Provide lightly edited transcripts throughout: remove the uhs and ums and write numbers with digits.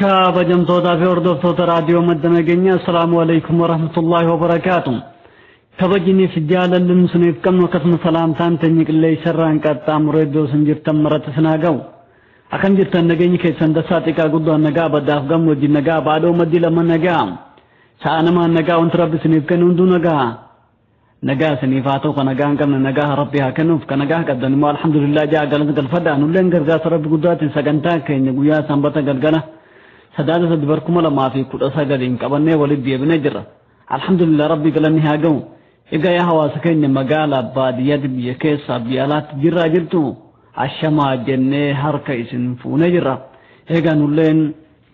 kabajamtoota fi hordoftoota raadiyoo madda nageenya assalaamu alaykum wa rahmatullahi wa barakaatuh. kabajiniif jaalalli suniif qabnu akkasuma salaamtaan teenye qilleensarraan qaxxaamuree iddoo isin jirtan maratti sinaa ga'u. Akkam jirtan nageenyi keessan dasaa xiqqaa guddaan nagaa baddaaf gammoojjii nagaa baadhoo maddii lama nagaa sa'a namaan nagaa wanti rabbi isiniif kennu hunduu nagaa nagaa isiniif haa ta'u kan nagaa hin qabne nagaa rabbi haa kennuuf kan nagaa qabdan immoo alhamdulillah jaa galata galfadhaa nulleen gargaarsa rabbi guddaatiin sagantaa keenya guyyaa sanbata galgala sadaasa sadii barkuma lamaa fi 19 qabannee walitti deebinee jirra. Alhamdulillah rabbi galanni haa ga'u. Egaa yaa hawaasa keenya magaalaa baadiyyaa biyya keessa biyya alaatti jirraa jirtu ashamaa jennee harka isin fuunee jirra. Egaa nulleen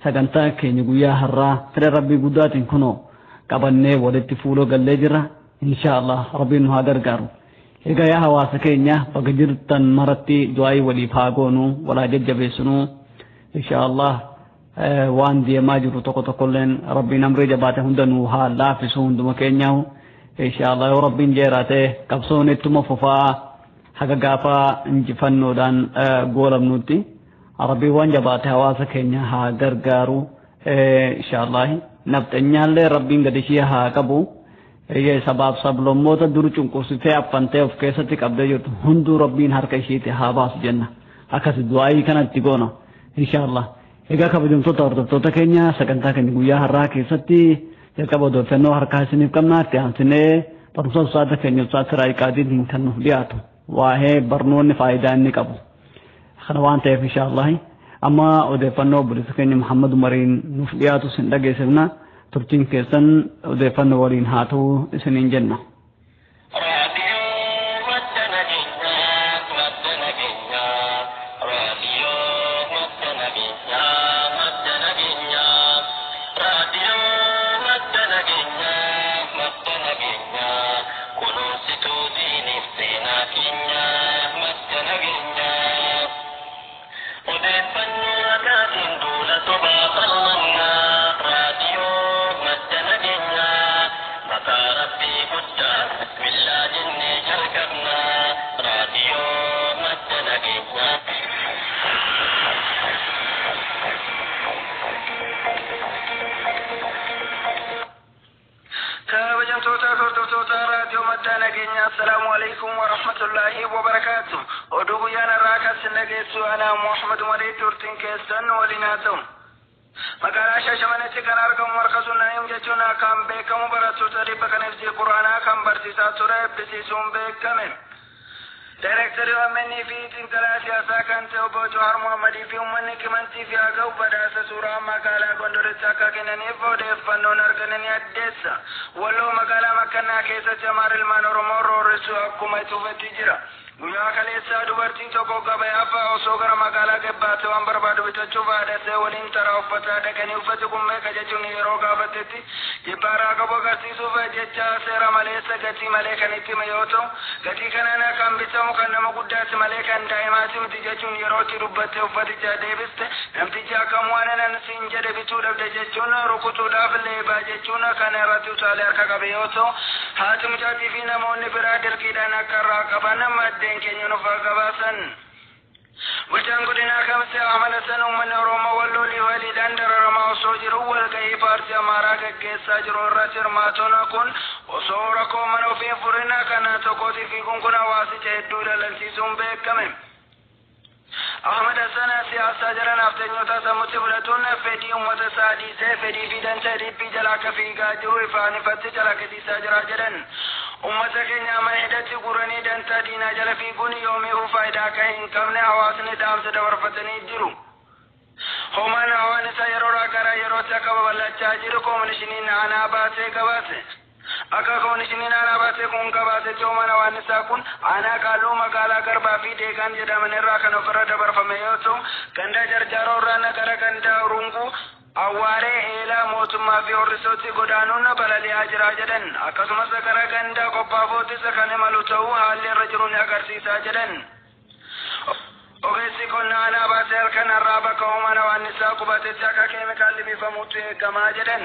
sagantaa keenya guyyaa har'aa fedha rabbii guddaatiin kunoo qabannee walitti fuuloo gallee jirra. Inshallah rabbiin nu haa gargaaru. Egaa yaa hawaasa keenya bakka jirtan maratti du'aa waliif haa goonu walaa jajjabeessinu. Inshallah waan deemaa jiru tokko tokkolleen rabbiin amree jabaate hunda nu haa laafisu hunduma keenyaa'u. Inshallah yoo rabbiin jeeraate qabsoon ittuma fufaa haga gaafa injifannoodhaan goolamnutti rabbii waan jabaate hawaasa keenya haa gargaaru. Inshallah nafxanyaallee rabbiin gadi ishee haa qabu. Sabab sablommoota dur cunqursitee affantee of keessatti qabdee jirtu hunduu rabbiin harka isheetti haa baasu jenna. Akkas du'aayii kanatti goona. Inshallah. Egaa kabajamtoota hordoftoota keenya sagantaa keenya guyyaa har'aa keessatti jalqaba odeeffannoo harkaa isiniif qabnaa itti aansinee barumsa usaata keenya usaata raayiqaatiin kan nuuf dhiyaatu waa'ee barnoonni faayidaa inni qabu. Kana waan ta'eef inshallah amma odeeffannoo obboleessa keenya Muhammad Umariin nuuf dhiyaatu isin dhageessifna turtiin keessan odeeffannoo waliin haa ta'u isiniin jenna. السلام عليكم ورحمة الله وبركاته. ودوغو يانا راكس نجيسو أنا محمد مريد تورتين كيسان وليناتو. مقالا شاشمانتي كان أرقم مركز نايم جتونا كان بيكم براتو تريب كان افزي قرآنا كان برسيسا سورة بسيسون بيكمين. دايركتر ومني في تنكلا سياسا كان تيوبو جوهر محمدي في أمني كمانتي في أغاو بداس سورة مقالا قندورتا كاكيناني فوديف فنون أرغنني أدسا ولو مقالا مكانا كيسا جمار المانور مورو رسو أكما توفتي جرا guyyaa kaleessa dubartiin tokko gabaa afa osoo gara magaalaa gabbaate waan barbaadu bitachuuf haadhatee waliin taraa uffataa dhaqanii uffata gummee kajajuun yeroo gaafatetti jibbaaraa qabu agarsiisuuf jecha seera maleessa gatii malee kan itti hime yoo ta'u gatii kanaan kan bitamu kan nama guddaati malee kan daa'imaati miti jechuun yerootti dubbatte uffaticha deebiste namtichi akkam waan nan siin jedhe bituu dhabde jechuun rukutuudhaaf leebaa jechuun kan irratti utaalee harka qabe yoo ta'u haati mucaatii fi namoonni biraa dirqiidhaan akka irraa qaban madde كينيو نفاقباسن بلتان قدنا كمسي أحمد سن ومن روما واللولي والدان در رما وصوجر والكي بارسي أماراك كيسا جرور راتر ماتونا كن وصوركو منو في فرنا كنا تقوتي فيكم كنا واسي جهدو للسيسون بيكمم أحمد سن سياسة جران أفتنيو تاسموتي بلتون فدي أمت سادي سي فدي في دان سيدي في جلاك في قاجرو إفاني فتي جلاك دي ساجرا جران ummata keenya amaahidatti guranii dantaa diinaa jala fiiguun yoomiifuu faayidaa akka hin qabne hawaasni dhaamsa dabarfatanii jiru. Hoomaan hawaan isaa yeroodhaa gara yerootti akka babal'achaa jiru koomishiniin aanaa baasee gabaase. Akka koomishiniin aanaa baasee kun gabaasetti hoomaan hawaan isaa kun aanaa Qaaluu magaalaa Garbaa fi Deegaan jedhaman irraa kan ofirra dabarfame yoo ta'u ganda Jarjaaroo irraa gara ganda Urunguu Awwaaree eelaa mootummaa fi horrisooti godaanuun balali'aa jira jedhan akkasumas gara ganda Qobbaafoottis kan imalu ta'uu haalli irra jiru ni agarsiisaa jedhan. Ogeessi qonnaa aanaa baasee halkan har'aa bakka hoomaan hawaan isaa qubatetti akka keemikaalli biifamuutu eegamaa jedhan.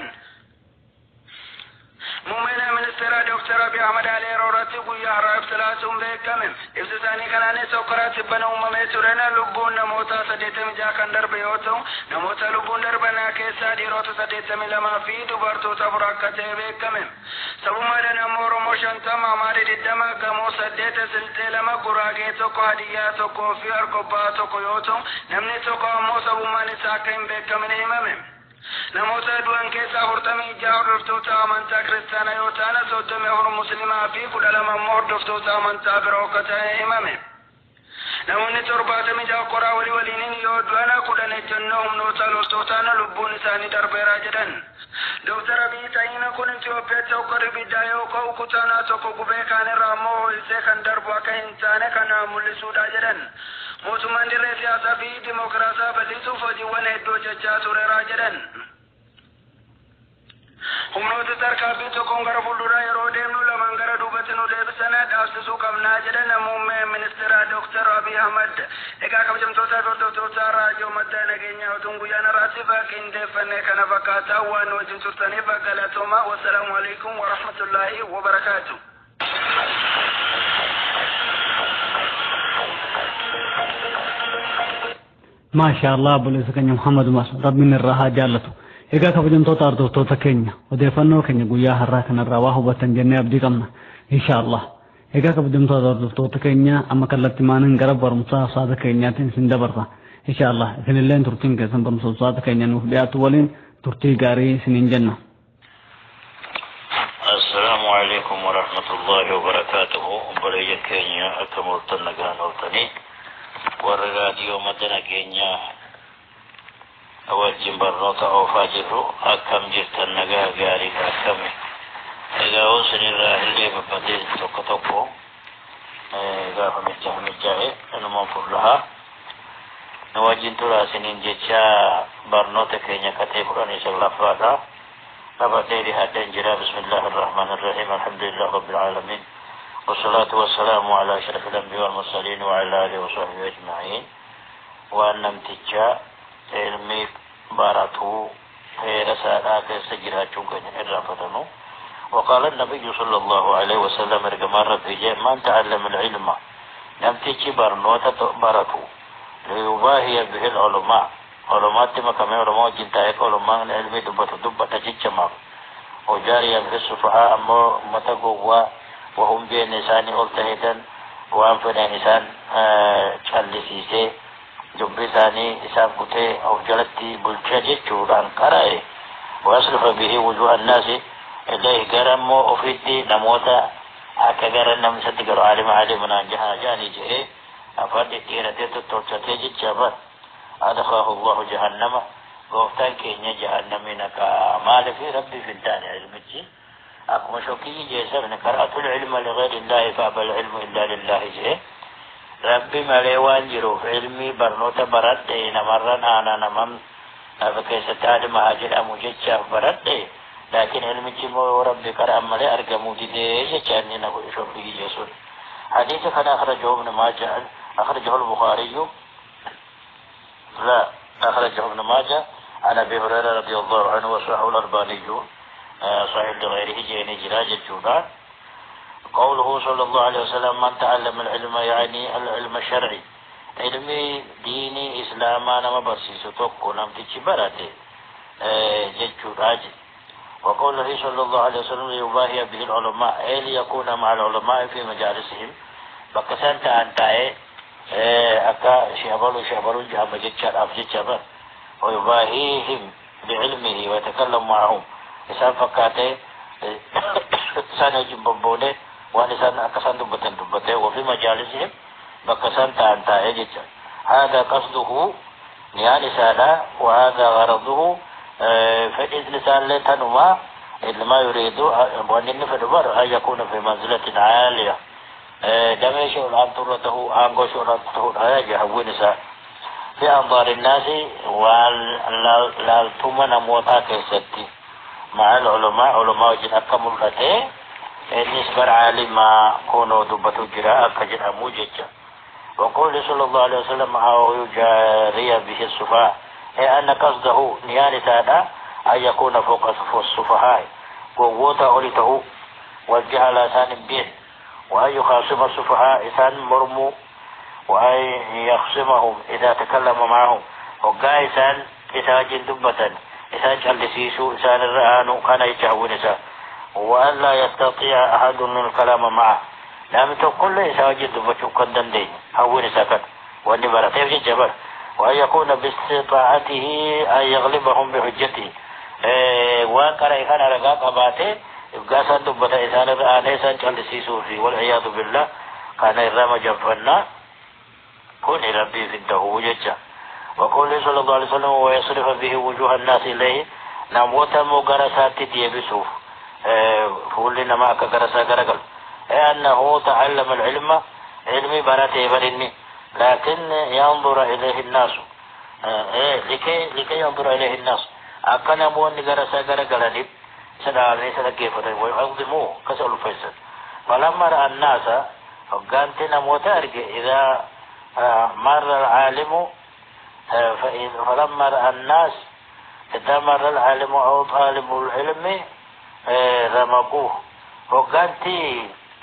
مومنا من استراد دكتور أبي أحمد علي رورتي قويا رأيب ثلاثهم بيكمم إفتتاني كناني سوكرات بنا أممي سورنا لبون نموتا سديتم جاكن درب يوتو نموتا لبون دربنا كيسا ديروتو سديتم لما في دبرتو تبركة بيكمم سبو مدنا مورو موشن تما ماري ددما قمو سديت سلتي لما قراغي توكو هديا توكو في أرقبا توكو يوتو نمني توكو أمو سبو ماني ساكين بيكمن إمامم namoota du'an keessaa 46 hordoftoota amantaa kiristaanaa yoo ta'an 34 musliimaa fi 12 immoo hordoftoota amantaa biroo akka ta'e himame. namoonni 76 qoraa waliin yoo du'an 10 ejjennoo humnoota loltootaan lubbuun isaanii darbeera jedhan. Dr. Abiy Taayina kun Itoophiyaatti hokkora ibiddaa yoo ka'u kutaanaa tokko gubee kaanirraa immoo ho'isee kan darbu akka hin taane kan mul'isuudha jedhan. mootummaan dirree siyaasaa fi dimokiraasaa bal'isuuf hojiiwwan hedduu hojjechaa tureera jedhan. humnoota tarkaanfii tokkoon gara fuulduraa yeroo deemnu lamaan gara duubatti nu deebisan dhaabsisuu qabnaa jedhan muummee ministeera Dr. Abiy Ahmad. Egaa kabajamtoota hordoftoota raadiyoo madda nageenyaa oduun guyyaan irraatti qindeeffanne kana fakkaataa waan wajjin turtaniif galatooma. Wassalaamu alaikum wa rahmatullahi wa barakaatuh. ما شاء الله بلسكن محمد ماسو ربي نرها جالته إذا كفجنتوتا أردوتوتا كينيا وديفنو كينيا قويا هراكن الرواه وبتن جنة أبدي قمنا إن شاء الله إذا كفجنتوتا أردوتوتا كينيا أما كلت مانن قرب ورمصا صاد كينيا تنسن دبرتا إن شاء الله إذن اللين ترتين كيسن برمصا صاد كينيا نوفليات ولين ترتي قاري سنين جنة. السلام عليكم ورحمة الله وبركاته. بريا كينيا أكملتن قانوتني warraadiyoo madda nageenyaa wajjin barnoota oofaa jirru akkam jirtan nagaa gaarii akkami. egaa osinirraa illee babbadee tokko tokko gaafa mijaa'e anumaan furlahaa nu wajjin turaasiniin jecha barnoota keenya katee 19 qabadee dhihaadhan jira. bismillahi irrahmaani irrahiim alhamdulillahi rabbil aalamiin والصلاة والسلام على أشرف الأنبياء والمرسلين وعلى آله وصحبه أجمعين. وأن امتجا علمي باراتو رسالة كسجرها جوجا الرافضنو. وقال النبي صلى الله عليه وسلم رجمار ربيجا من تعلم العلم نمتجي برنوتا باراتو ليباهي به العلماء. علماء تما كمان علماء جنتايك علماء العلمي دبة جيجما وجاريا به السفهاء أما متقوا وهم بين إنسان ألتهدا وأنفن إنسان تشلسيسي جبري ثاني إنسان قتي أو جلتي بلجاجة جوران قرأي وأصلح به وجوه الناس إليه كرم وأفيدي نموتا أكبر النمسة تقر عالمنا جاني جهي أفاد إتيرتي تتوشتي جتشابات أدخاه الله جهنم وفتان كينيا جهنمين كمال في ربي في الدان علمتي أكو شوكي جيسا من قرأت العلم لغير الله فأبى العلم إلا لله جيه ربي مليوان جرو في علمي برنوتا برد نمرن أنا نمم فكيس تعلم هاجر أموجتشا برد لكن علمي جمو ربي قرأ ملي أرقمو دي جيشاني نقول شوكي جيسون حديث كان أخرجه ابن ماجه أخرجه البخاري لا أخرجه ابن ماجه عن أبي هريرة رضي الله عنه وصححه الألباني صحيح لغيره جيني جراج الجودان. قوله صلى الله عليه وسلم من تعلم العلم يعني العلم الشرعي علمي ديني إسلاما نما برسيس توقو نم تجبراته جراج. وقوله صلى الله عليه وسلم يباهي به العلماء أي ليكون مع العلماء في مجالسهم بكسان تانتاي أكا شعبالو جهام جتشار أفجتشار ويباهيهم بعلمه ويتكلم معهم إسان فكاته إسان جنببونه وأن إسان أكسان دبته وفي مجالسهم بكسان تانتا يجد. هذا قصده نيان سالا وهذا غرضه فإذ لسان لتنما إنما يريد وأن النفر أن يكون في منزلة عالية دميش الآن طرته آنقوش ورته هيا هونسا في أنظار الناس والتمن موتا كيستي مع العلماء علماء جن أكمل لته النسبة عالمة كونوا دبة جراء كجن موججة. وقول صلى الله عليه وسلم أو يجاري به السفهاء أي أن قصده نيان سادا أن يكون فوق السفهاء ووتا أولته والجهل إسان بين وأن يخاصم السفهاء إسان مرمو وأن يخصمهم إذا تكلم معهم وقا إسان إساجن دبة إسان جلسيسو إسان الرآن كان يجهون إسان وأن لا يستطيع أحد من الكلام معه لم تقل إساجن دبة كندن دين هون إساكن وأن برتيب جبر وأن يكون باستطاعته أن يغلبهم بحجته وأن كان إخان رقاق أباته يبقى سان دبة إسان الرآن إسان جلسيسو فيه والعياذ بالله كان إرام جفنا كن ربي في الدهو ججا وقول صلى الله عليه وسلم ويصرف به وجوه الناس إليه نموت مغرسات ديبسوف فولنا ما كغرسا غرغل أنه تعلم العلم علمي براتي برني لكن ينظر إليه الناس لكي ينظر إليه الناس أكن أبوان غرسا غرغل سدالني سدقيفة ويعظموه كسأل فيصل فلما رأى الناس وقانت نموت أرجع إذا مر العالم فلما رأى الناس إذا مر العالم أو طالب العلم رمقوه وقالت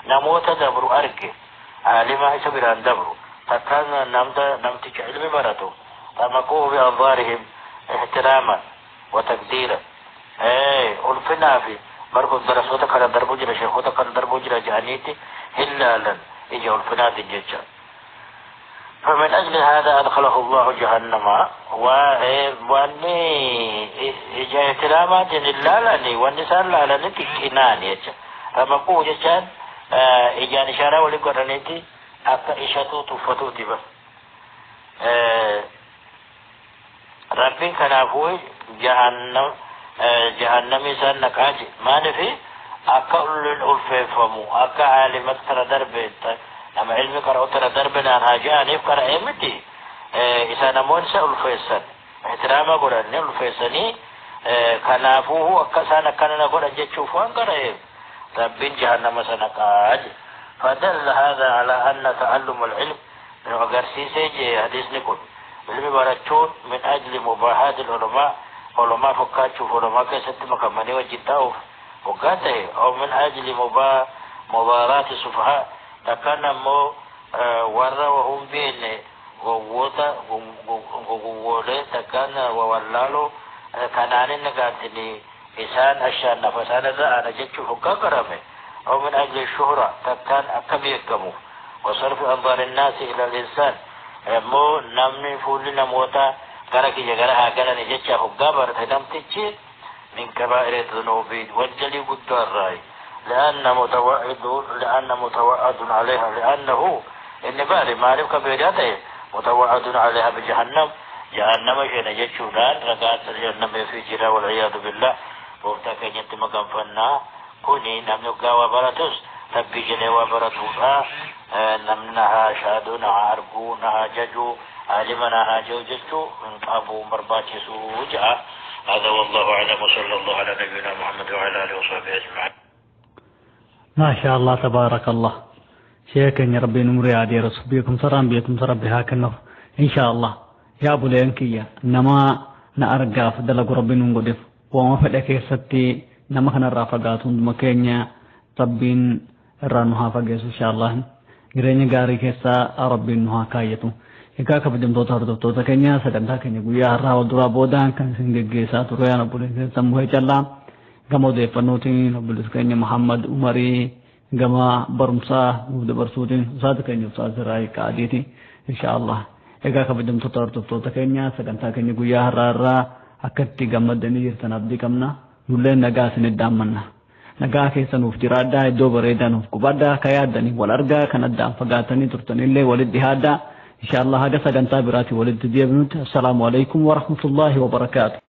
نموت دبر أرقي عالما يسبران دبر فكان نمتك علم برته رمقوه بأنظارهم احتراما وتقديرا ألفنا في بركو درسوتا كان دربو جرى شيخوتا كان دربو جرى جانيتي هلالا إجا ألفنا دي جيجا فمن أجل هذا أدخله الله جهنم وأني إجا احترامات للالاني والنساء لالاني تكيناني يجا رمقوه جيجان إجا نشارة ولقرانيتي أكا إشاتو تفتو تبا ربي كنافوه جهنم إسان نكاجي ما نفي أكا أولو الألفة أكا عالمت ترى دربي أما علمي قرأوا ترى دربنا عن هاجاني قرأ إيمتي إسان مونسا الفيسان احتراما قرأني الفيساني كنافوه أكسانا كاننا قرأ جتشوفوان قرأ ربين جهنم سنقاج فدل هذا على أن تعلم العلم من أغرسي سيجي حديث نقول علمي براتشون من أجل مباحات العلماء علماء فكاتشوف علماء كيست مكمني وجدتاوف وقاته أو من أجل مباراة السفهاء takana mo warra wa humbene gowota gowole takana wa wallalo kanane nagatini isan ashan nafasana za ana jechu hukakarame aw min ajli shuhra takan akabiyakamu wa sarfu anzar an-nas ila al-insan mo namni fulina mota karaki jagara hagala ni jecha hukabar tadamtichi min kaba'ir dhunubi wajli buddarai لأن متوعد عليها لأنه إن بالي معرف كبيرته متوعد عليها بجهنم جهنم شيء نجتشونان رقات الجهنم في جرا والعياذ بالله وفتاك ينتم قنفنا كوني نمنقا وبرتس تبي جني وبرتوها نمنها شادونها أرقونها ججو علمناها جوجتو من أبو مرباتي سوجع هذا والله أعلم وصلى الله على نبينا محمد وعلى آله وصحبه أجمعين. ما شاء الله تبارك الله شيخ يا ربي نمري عادي رسول بكم سرام بكم سرب بها كنه إن شاء الله يا أبو لينكيا نما نأرجع فدلك ربي نقدف وما فدك ستي نما خنا رافقات مكانيا تبين رانها فجأة إن شاء الله غيرني غاري كسا ربي نها كايتو إذا كبدم توتا كنيا سكنتا كنيا ويا راو درا بودان كان سنجي ساتو ريانا بولين سموه جلام gama de panutin abdul kanya muhammad umari gama barumsa mubda barsutin zat kanya sazirai kaaditi insyaallah ega kabadam tutar to kanya saganta kanya guya harara akatti gamadani yirtan abdi kamna nulle naga siniddamanna naga ke sanuf dirada do baredan kubada kayadani wal arga kanadda fagatani turtanille walid hada insyaallah hada saganta birati walid diyabnut assalamu alaikum warahmatullahi wabarakatuh.